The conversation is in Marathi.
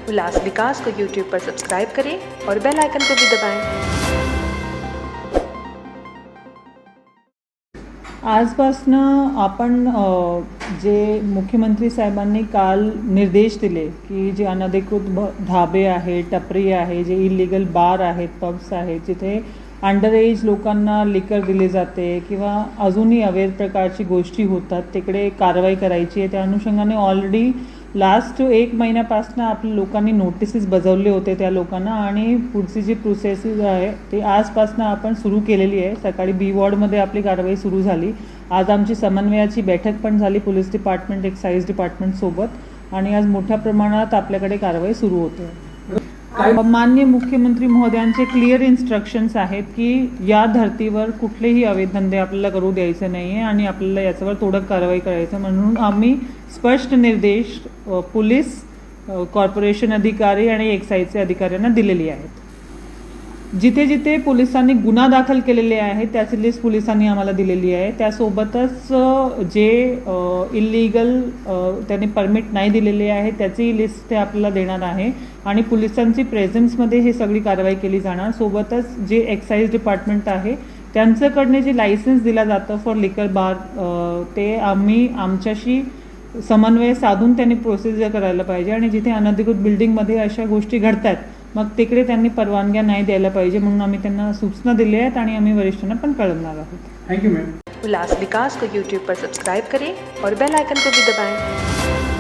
उल्लास विकास को YouTube पर सब्सक्राइब करें और बेल आइकन को भी दबाएं। आजपासनं आपण जे मुख्यमंत्री साहेबांनी काल निर्देश दिले की जे अनधिकृत ढाबे आहेत, टपरी आहे, जे इलिगल बार आहेत, पब्स आहेत, जिथे अंडर एज लोकांना लिकर दिले जाते किंवा अजूनही अवैध प्रकारची गोष्टी होतात, तिकडे कारवाई करायची आहे। त्या अनुषंगाने ऑलरेडी लास्ट 1 महिन्यापासून आपल्या लोकांनी नोटिसेस बजावले होते त्या लोकांना आणि पुढची जी प्रोसेस आहे ते आजपासून आपण सुरू केलेली आहे। सकाळी बी वॉर्डमध्ये आपली कारवाई सुरू झाली। आज आमची समन्वयाची बैठक पण झाली पोलीस डिपार्टमेंट, एक्साइज डिपार्टमेंट सोबत आणि आज मोठ्या प्रमाणात आपल्याकडे कारवाई सुरू होते। माननीय मुख्यमंत्री महोदयांचे क्लिअर इन्स्ट्रक्शन्स आहेत की या धर्तीवर कुठलेही अवैध धंदे आपल्याला करू द्यायचे नाही आहे आणि आपल्याला याच्यावर तोडक कारवाई करायचं, म्हणून आम्ही स्पष्ट निर्देश पोलीस, कॉर्पोरेशन अधिकारी आणि एक्साइजचे अधिकाऱ्यांना दिलेली आहेत। जिथे जिथे पोलिसांनी गुन्हा दाखल केलेले आहे त्याची लिस्ट पोलिसांनी आम्हाला दिलेली आहे। त्यासोबतच जे इल्लीगल त्यांनी परमिट नाही दिलेले आहे त्याची लिस्ट ते आपल्याला देणार आहे आणि पोलिसांची प्रेझेन्समध्ये हे सगळी कारवाई केली जाणार। सोबतच जे एक्साइज डिपार्टमेंट आहे त्यांच्याकडनं जे लायसन्स दिला जातं फॉर लिकर बार, ते आम्ही आमच्याशी समन्वय साधून त्यांनी प्रोसिजर करायला पाहिजे आणि जिथे अनधिकृत बिल्डिंगमध्ये अशा गोष्टी घडतात मग तिकडे त्यांनी परवानग्या नाही द्यायला पाहिजे, म्हणून आम्ही त्यांना सूचना दिल्या आहेत आणि आम्ही वरिष्ठांना पण कळवणार आहोत। Thank you ma'am. Ullas Vikas को YouTube पर सब्सक्राइब करें और बेल आइकन को भी दबाएं।